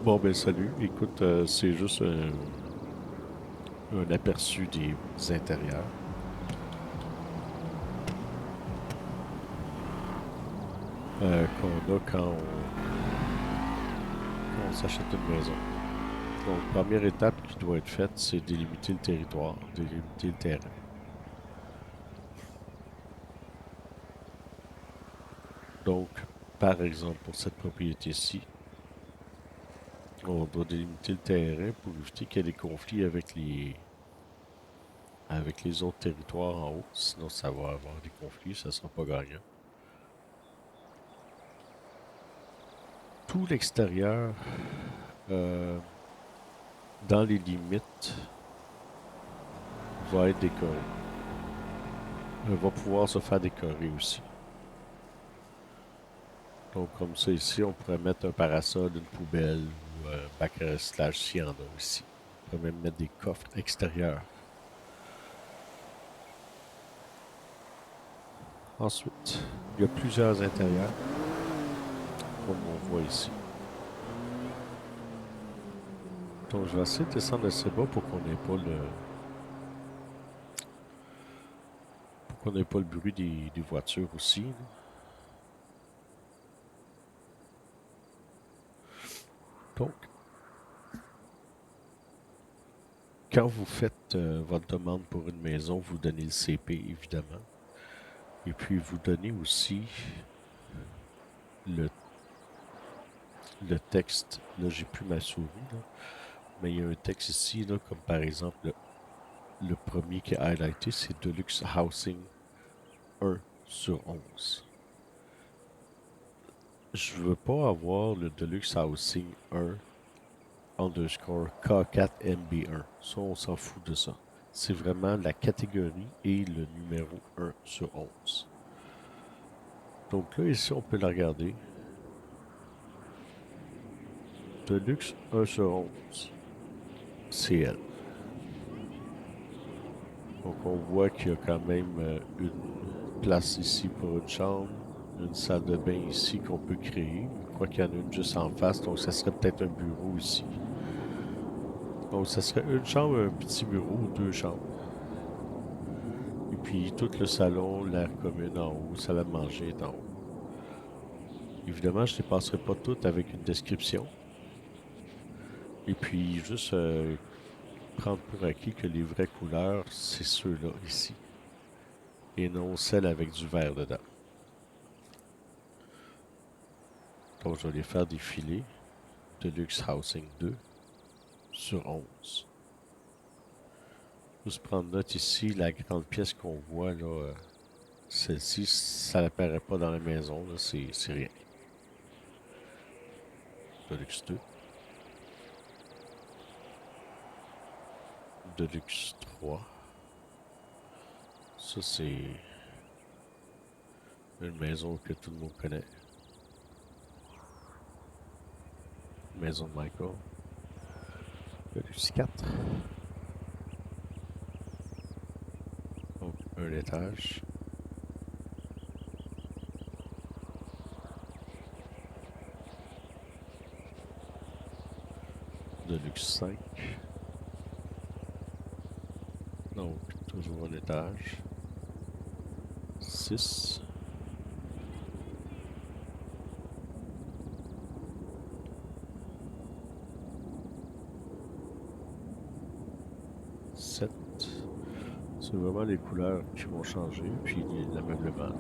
Bon, ben salut. Écoute, c'est juste un aperçu des intérieurs qu'on a quand on s'achète une maison. Donc, première étape qui doit être faite, c'est délimiter le territoire, délimiter le terrain. Donc, par exemple, pour cette propriété-ci, on doit délimiter le terrain pour éviter qu'il y ait des conflits avec les autres territoires en haut. Sinon, ça va avoir des conflits, ça sera pas gagnant. Tout l'extérieur, euh, dans les limites, va être décoré. Va pouvoir se faire décorer aussi. Donc, comme ça, ici, on pourrait mettre un parasol, une poubelle ou un bac à recyclage s'il y en a ici. On pourrait même mettre des coffres extérieurs. Ensuite, il y a plusieurs intérieurs, comme on voit ici. Donc, je vais essayer de descendre assez bas pour qu'on n'ait pas le bruit des voitures aussi, là. Donc, quand vous faites votre demande pour une maison, vous donnez le CP, évidemment. Et puis, vous donnez aussi le le texte, là j'ai plus ma souris, là, mais il y a un texte ici, là, comme par exemple le premier qui est highlighté, c'est Deluxe Housing 1 sur 11. Je veux pas avoir le Deluxe Housing 1 underscore K4MB1. Ça, on s'en fout de ça. C'est vraiment la catégorie et le numéro 1 sur 11. Donc là, ici, on peut la regarder. Deluxe 1 sur 11. C'est elle. Donc on voit qu'il y a quand même une place ici pour une chambre, une salle de bain ici qu'on peut créer. Je crois qu'il y en a une juste en face, donc ça serait peut-être un bureau ici. Donc ça serait une chambre, un petit bureau, deux chambres. Et puis tout le salon, l'air commune en haut, salle à manger est en haut. Évidemment, je ne les passerai pas toutes avec une description. Et puis juste prendre pour acquis que les vraies couleurs, c'est ceux-là ici. Et non celles avec du vert dedans. Donc je vais les faire défiler. Deluxe Housing 2 sur 11. Juste prendre note ici, la grande pièce qu'on voit, là, celle-ci, ça n'apparaît pas dans la maison, là, c'est rien. Deluxe 2, Deluxe 3. Ça, c'est une maison que tout le monde connaît. Maison de Michael. Deluxe 4. Donc, un étage. Deluxe 5. Donc, toujours un étage. 6. 7. C'est vraiment les couleurs qui vont changer, puis l'ameublement.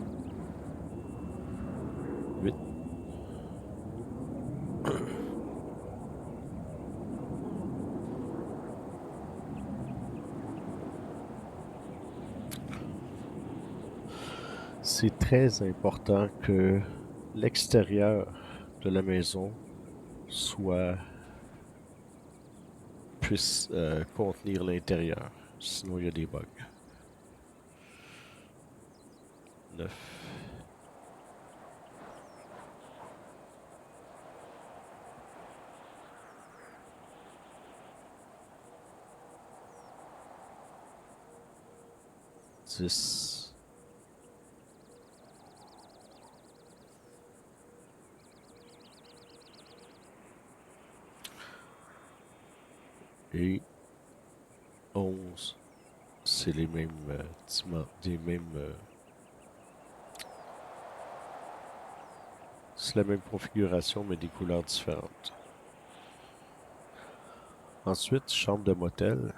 8. C'est très important que l'extérieur de la maison soit puisse contenir l'intérieur. Sinon, il y a des bugs. 9. 10. Et 11, c'est les mêmes des mêmes. C'est la même configuration, mais des couleurs différentes. Ensuite, chambre de motel,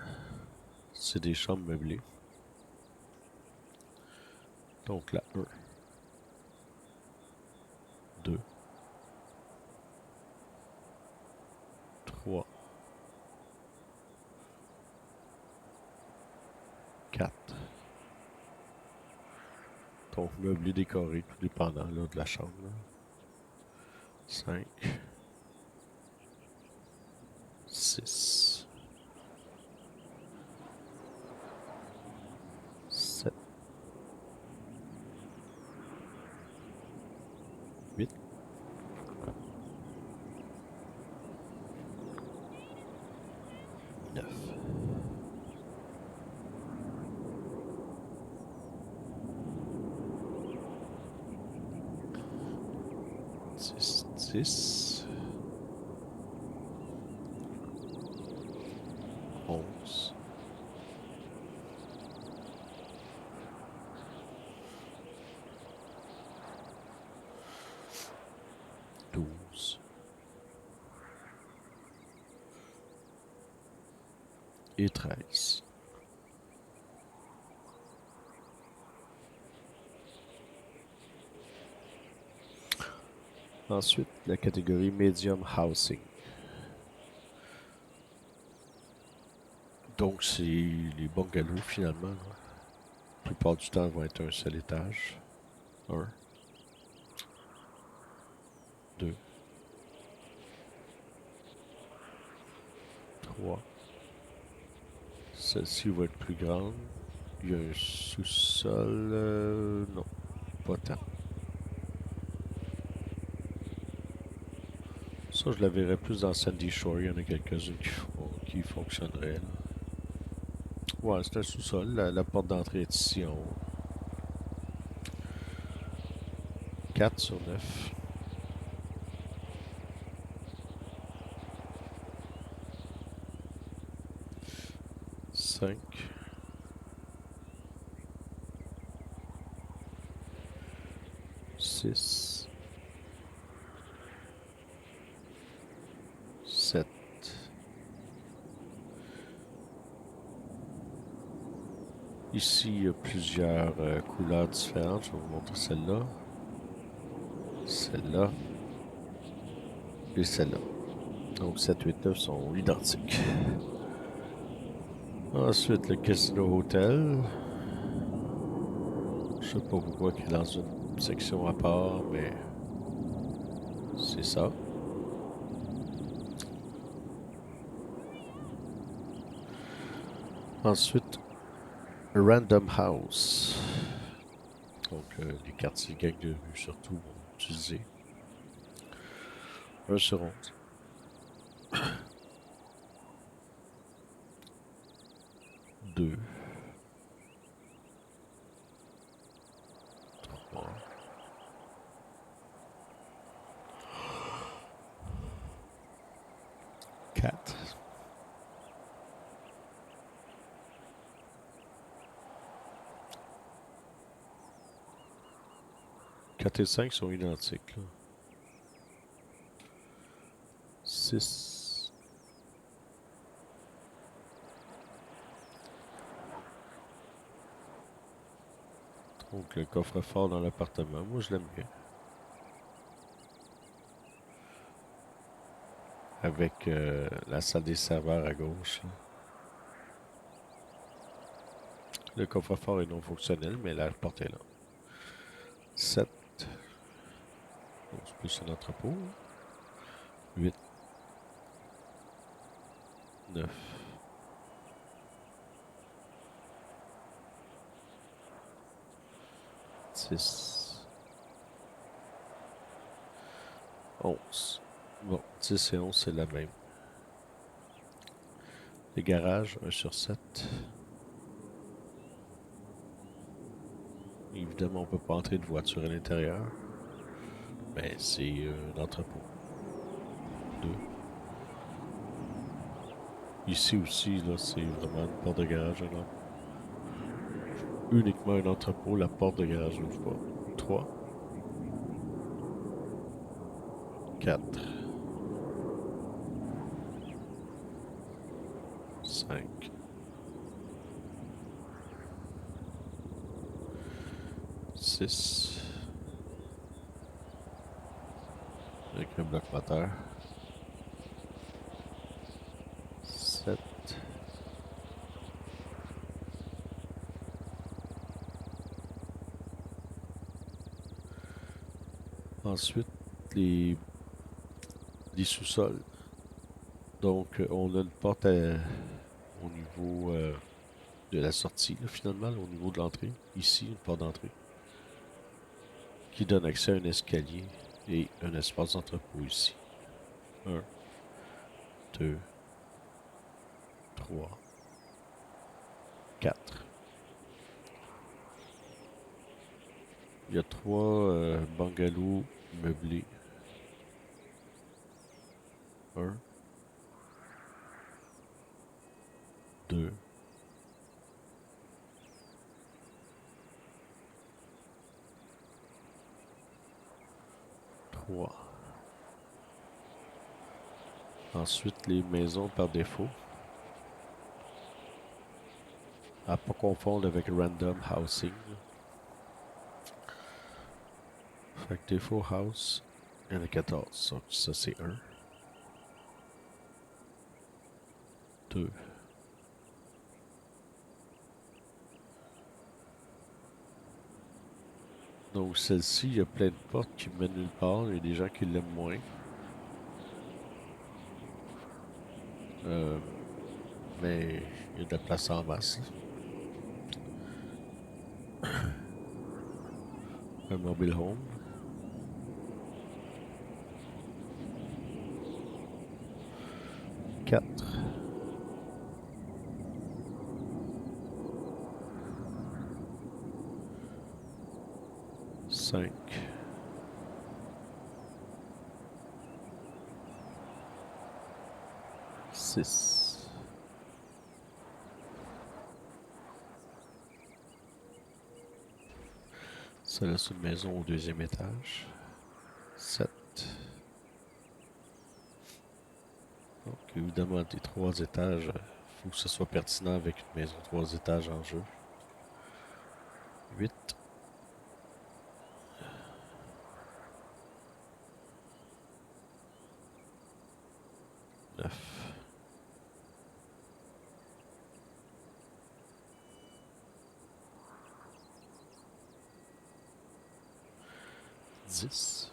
c'est des chambres meublées. Donc la 1, 2, 3, 4. Donc meublé décoré, tout dépendant là, de la chambre. 5, 6, 7, 8, 9. 10, 10, 11, 12 et 13. Ensuite, la catégorie Medium Housing. Donc, c'est les bungalows finalement. Là. La plupart du temps, vont être un seul étage. 1, 2, 3. Celle-ci va être plus grande. Il y a un sous-sol. Non, pas tant. Ça, je la verrais plus dans Sandy Shore. Il y en a quelques-unes qui fonctionneraient. Là. Ouais, c'est un sous-sol. La porte d'entrée est ici en haut. 4 sur 9. 5. 6. 7. Ici, il y a plusieurs couleurs différentes. Je vais vous montrer celle-là. Celle-là. Et celle-là. Donc 7, 8, 9 sont identiques. Ensuite, le Casino Hotel. Je sais pas pourquoi il est dans une section à part, mais c'est ça. Ensuite, Random House. Donc, les quartiers gangs de rue, surtout, vont utiliser 1 sur 11. 2. 3. 4. 4 et 5 sont identiques. 6. Donc le coffre-fort dans l'appartement, moi je l'aime bien. Avec la salle des serveurs à gauche. Là. Le coffre-fort est non fonctionnel, mais la porte est là. 7. Donc c'est plus un entrepôt. 8. 9. 10. 11. Bon, 10 et 11, c'est la même. Les garages, 1 sur 7. Évidemment, on ne peut pas entrer de voiture à l'intérieur. Mais c'est un entrepôt. 2. Ici aussi, là, c'est vraiment une porte de garage. Alors. Uniquement un entrepôt, la porte de garage n'ouvre pas. 3, 4, 5, 6, avec un bloc moteur. 7, ensuite, les sous-sols. Donc, on a une porte au niveau de la sortie, là, finalement, au niveau de l'entrée. Ici, une porte d'entrée qui donne accès à un escalier et un espace d'entrepôt ici. 1, 2, 3, 4. Il y a 3 bungalows meublés. 1, 2, 3. Ensuite, les maisons par défaut. À pas confondre avec Random Housing. Fait que défaut house, il y en a 14. Donc ça c'est 1, 2, donc celle-ci, il y a plein de portes qui mènent nulle part. Il y a des gens qui l'aiment moins. Mais il y a de la place en masse. Un mobile home. 4, 5, 6, ça là c'est une maison au 2e étage. 7. Donc évidemment des 3 étages, faut que ce soit pertinent avec une maison 3 étages en jeu. 8, 9, 10,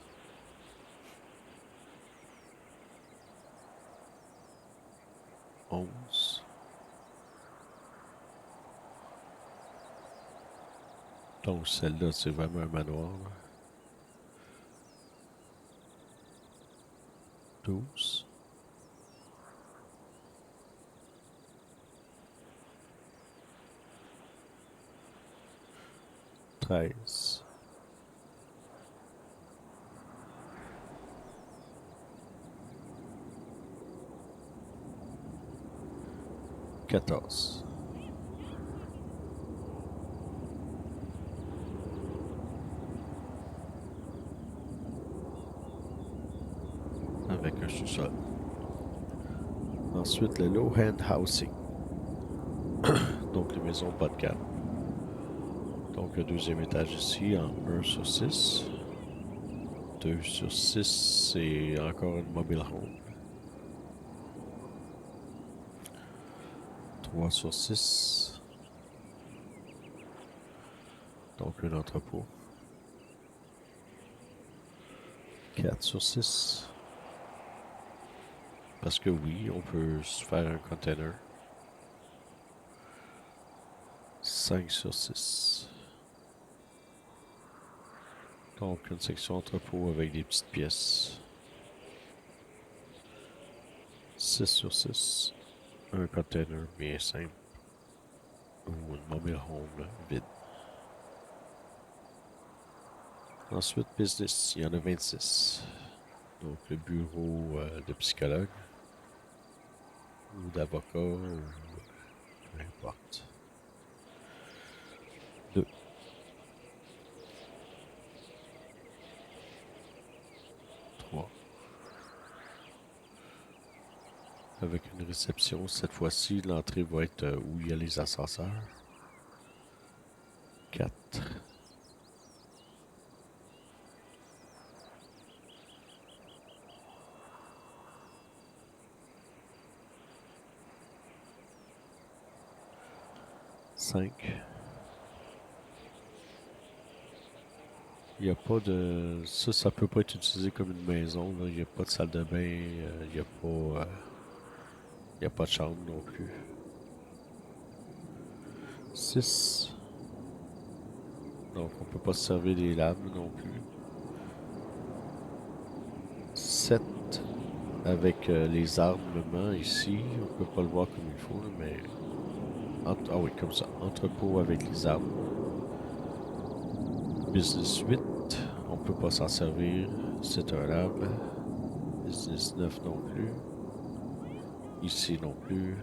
11. Donc celle-là, c'est vraiment un manoir. Là. 12, 13, 14. Avec un sous-sol. Ensuite, le low-end housing. Donc, les maisons bas de gamme. Donc, le 2e étage ici en 1 sur 6. 2 sur 6, c'est encore une mobile home. 3 sur 6. Donc, un entrepôt. 4 sur 6. Parce que oui, on peut se faire un container. 5 sur 6. Donc, une section entrepôt avec des petites pièces. 6 sur 6. Un container bien simple. Ou une mobile home vide. Ensuite, business, il y en a 26. Donc, le bureau de psychologue. ou d'avocat ou peu importe. 2. 3. Avec une réception, cette fois-ci, l'entrée va être où il y a les ascenseurs. 4. 5. Il n'y a pas de... Ça peut pas être utilisé comme une maison. Là. Il n'y a pas de salle de bain. Il n'y a pas... il n'y a pas de chambre non plus. 6. Donc, on peut pas se servir des lames non plus. 7. Avec les armements ici. On peut pas le voir comme il faut, là, mais... Ah oui, comme ça. Entrepôt avec les armes. Business 8. On peut pas s'en servir. C'est un lab. Business 9 non plus. Ici non plus.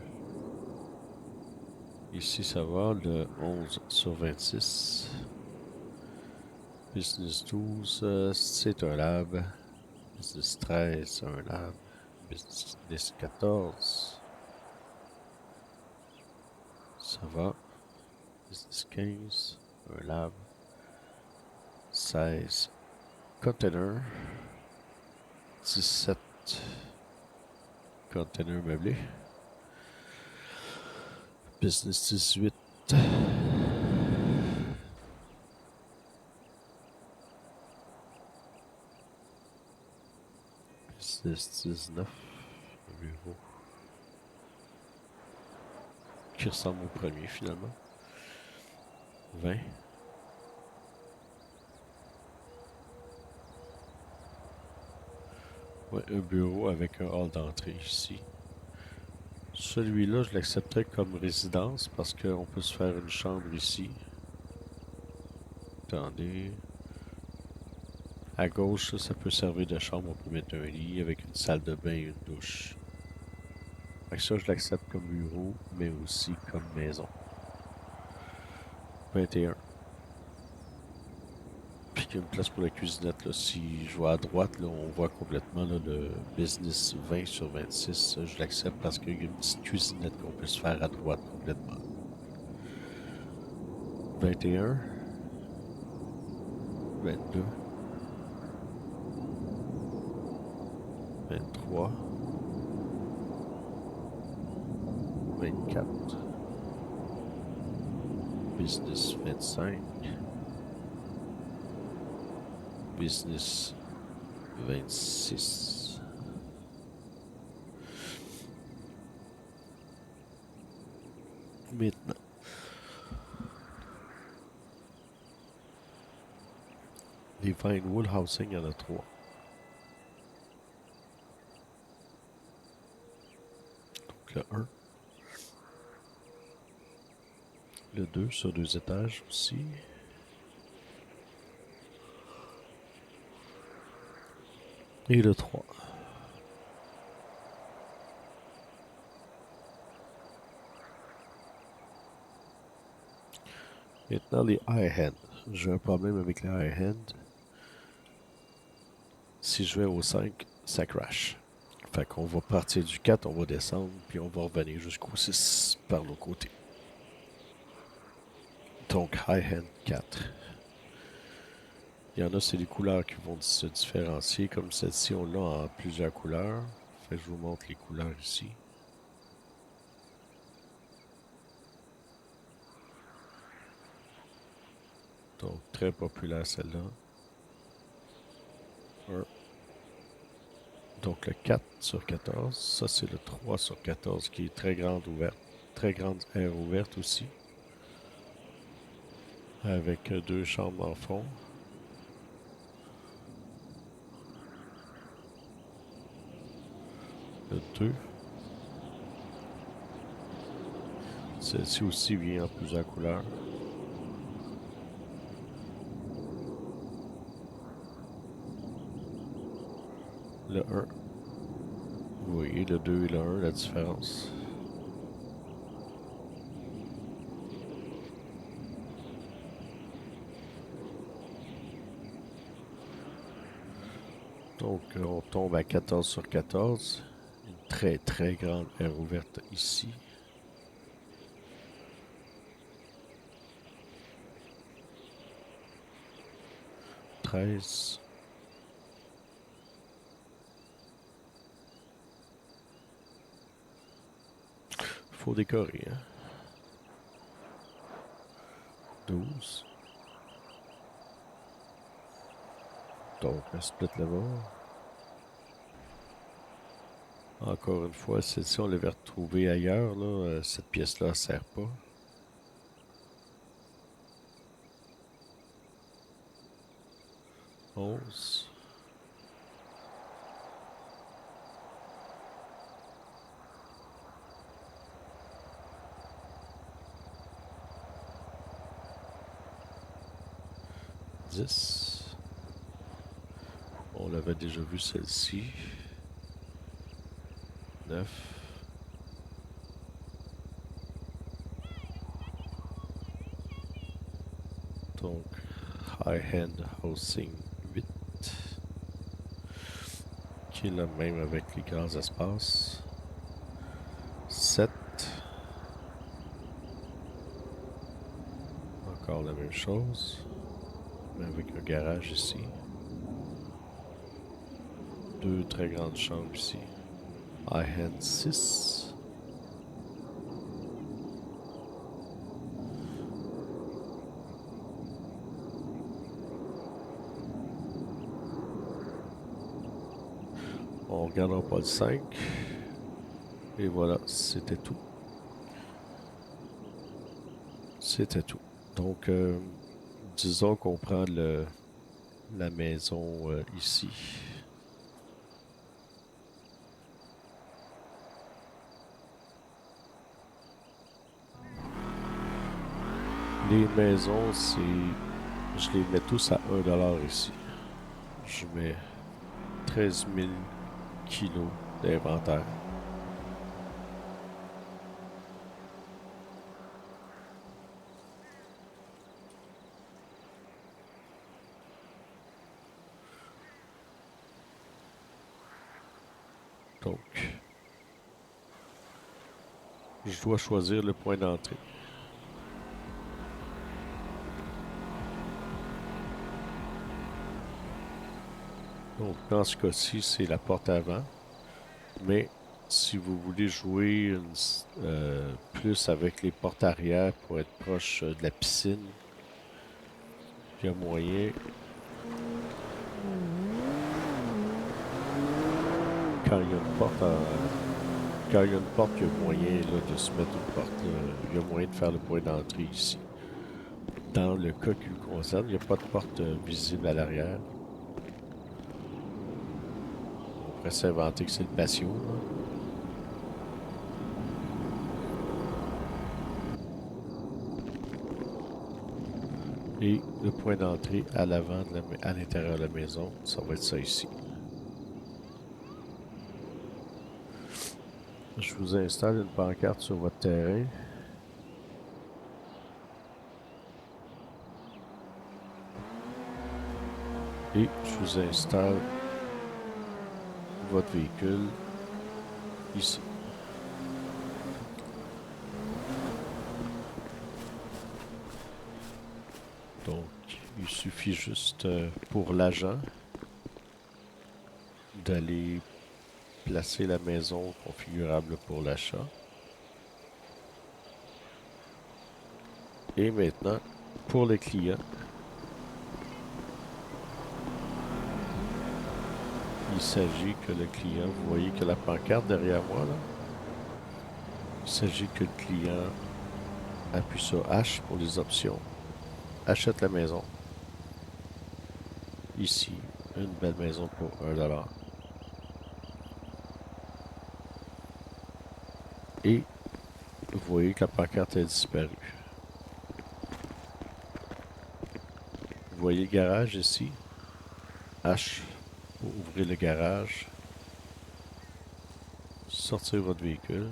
Ici, ça va, le 11 sur 26. Business 12, c'est un lab. Business 13, un lab. Business 14, ça va. Business 15, un lab. 16, container. 17, container meublé. Business 18. Business 19. Un bureau. Qui ressemble au premier finalement. 20. Ouais, un bureau avec un hall d'entrée ici. Celui-là, je l'accepterais comme résidence parce qu'on peut se faire une chambre ici. Attendez. À gauche, ça peut servir de chambre. On peut mettre un lit avec une salle de bain et une douche. Fait que ça, je l'accepte comme bureau, mais aussi comme maison. 21. Puis il y a une place pour la cuisinette. Là. Si je vois à droite, là, on voit complètement là, le business 20 sur 26. Ça, je l'accepte parce qu'il y a une petite cuisinette qu'on peut se faire à droite complètement. 21. 22. 23. 24. Business 25. Business 26. Maintenant, les Vinewood Housing, il y en a 3. Donc le 1. Le 2 sur 2 étages aussi. Et le 3. Maintenant, les high-end. J'ai un problème avec les high-end. Si je vais au 5, ça crash. Fait qu'on va partir du 4, on va descendre, puis on va revenir jusqu'au 6 par l'autre côté. Donc, high-end 4. Il y en a, c'est les couleurs qui vont se différencier. Comme celle-ci, on l'a en plusieurs couleurs. Fait que je vous montre les couleurs ici. Donc, très populaire celle-là. Donc, le 4 sur 14. Ça, c'est le 3 sur 14 qui est très grande ouverte. Très grande aire ouverte aussi. Avec 2 chambres en fond. Le 2. Celle-ci aussi vient en plusieurs couleurs. Le 1. Vous voyez le 2 et le 1, la différence. Donc, on tombe à 14 sur 14. Une très très grande aire ouverte ici. Treize. Faut décorer, hein. 12. Donc, un split là-bas. Encore une fois, celle-ci, on l'avait retrouvée ailleurs, là. Cette pièce-là ne sert pas. 11. On l'avait déjà vu celle-ci. 9. Donc, High Hand Housing 8. Qui est le même avec les grands espaces. 7. Encore la même chose. Mais avec un garage ici. 2 très grandes chambres ici. High Hand 6. On regardera pas le 5. Et voilà, c'était tout. C'était tout. Donc, disons qu'on prend la maison ici. Les maisons, c'est... Je les mets tous à 1$ ici. Je mets 13 000 kilos d'inventaire. Donc, je dois choisir le point d'entrée. Donc, dans ce cas-ci, c'est la porte avant. Mais si vous voulez jouer plus avec les portes arrière pour être proche de la piscine, il y a moyen. Quand il y a une porte, quand il y a une porte, il y a moyen là, de se mettre une porte. Là. Il y a moyen de faire le point d'entrée ici. Dans le cas qui le concerne, il n'y a pas de porte visible à l'arrière. On pourrait s'inventer que c'est le patio. Là. Et le point d'entrée à l'avant, à l'intérieur de la maison, ça va être ça ici. Je vous installe une pancarte sur votre terrain. Et je vous installe votre véhicule ici. Donc, il suffit juste pour l'agent d'aller placer la maison configurable pour l'achat. Et maintenant, pour le client, il s'agit que le client, vous voyez que la pancarte derrière moi, là, il s'agit que le client appuie sur H pour les options. Achète la maison. Ici, une belle maison pour 1$. Et vous voyez que la pancarte a disparu. Vous voyez le garage ici. H pour ouvrir le garage. Sortir votre véhicule.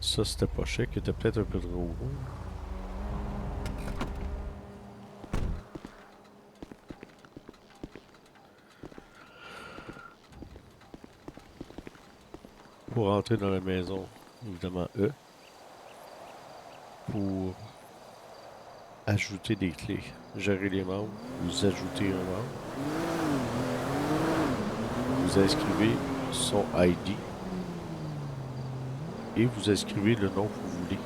Ça, Ça, c'était pas cher, qui était peut-être un peu trop gros. Pour rentrer dans la maison, évidemment E. Pour ajouter des clés, gérer les membres, vous ajoutez un membre, vous inscrivez son ID et vous inscrivez le nom que vous voulez.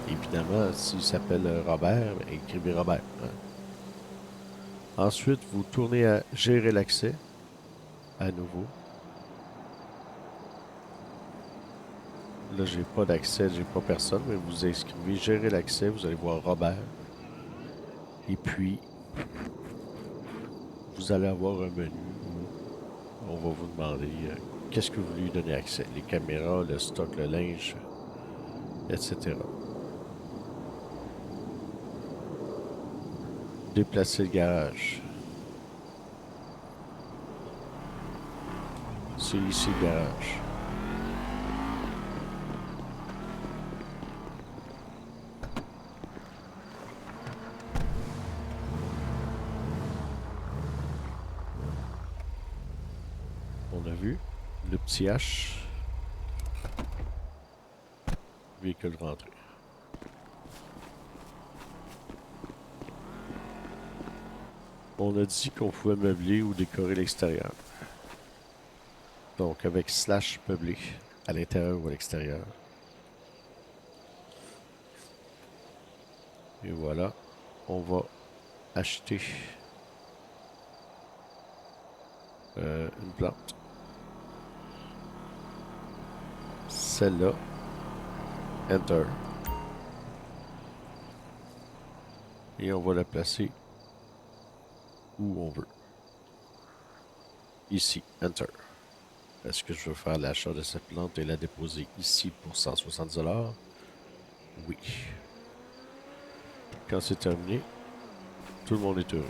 Évidemment, s'il s'appelle Robert, ben, écrivez Robert. Hein. Ensuite, vous tournez à gérer l'accès à nouveau. Là, j'ai pas d'accès, j'ai pas personne, mais vous inscrivez gérer l'accès, vous allez voir Robert. Et puis, vous allez avoir un menu où on va vous demander qu'est-ce que vous lui donnez accès. Les caméras, le stock, le linge, etc. Déplacer le garage. C'est ici le garage. On a vu le petit H. Véhicule rentré. On a dit qu'on pouvait meubler ou décorer l'extérieur. Donc avec slash meubler à l'intérieur ou à l'extérieur. Et voilà, on va acheter une plante. Celle-là. Enter. Et on va la placer où on veut. Ici, Enter. Est-ce que je veux faire l'achat de cette plante et la déposer ici pour 160$? Oui. Quand c'est terminé, tout le monde est heureux.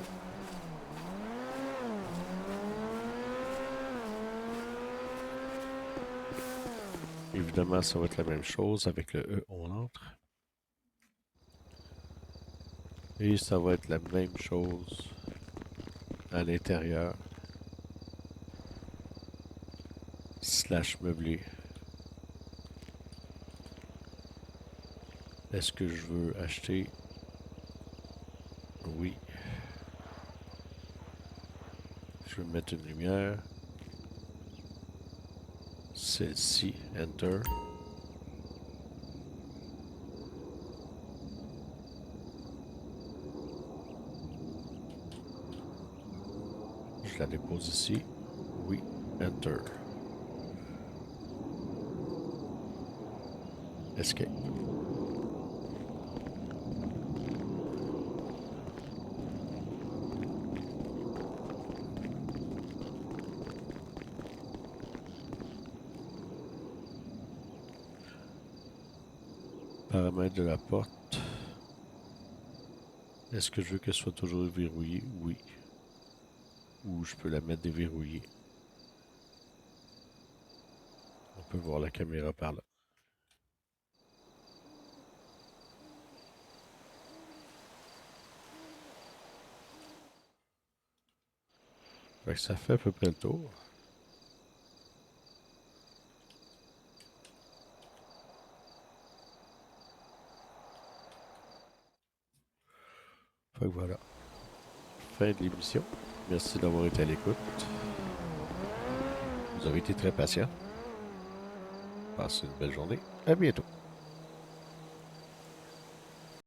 Évidemment, ça va être la même chose. Avec le E, on entre. Et ça va être la même chose à l'intérieur. Slash meublé. Est-ce que je veux acheter? Oui. Je vais mettre une lumière. Celle-ci, Enter. Je la dépose ici. Oui, Enter. Escape. Paramètres de la porte. Est-ce que je veux qu'elle soit toujours verrouillée? Oui. Ou je peux la mettre déverrouillée. On peut voir la caméra par là. Fait que ça fait à peu près le tour. Fait que voilà. Fin de l'émission. Merci d'avoir été à l'écoute. Vous avez été très patient. Passez une belle journée. À bientôt.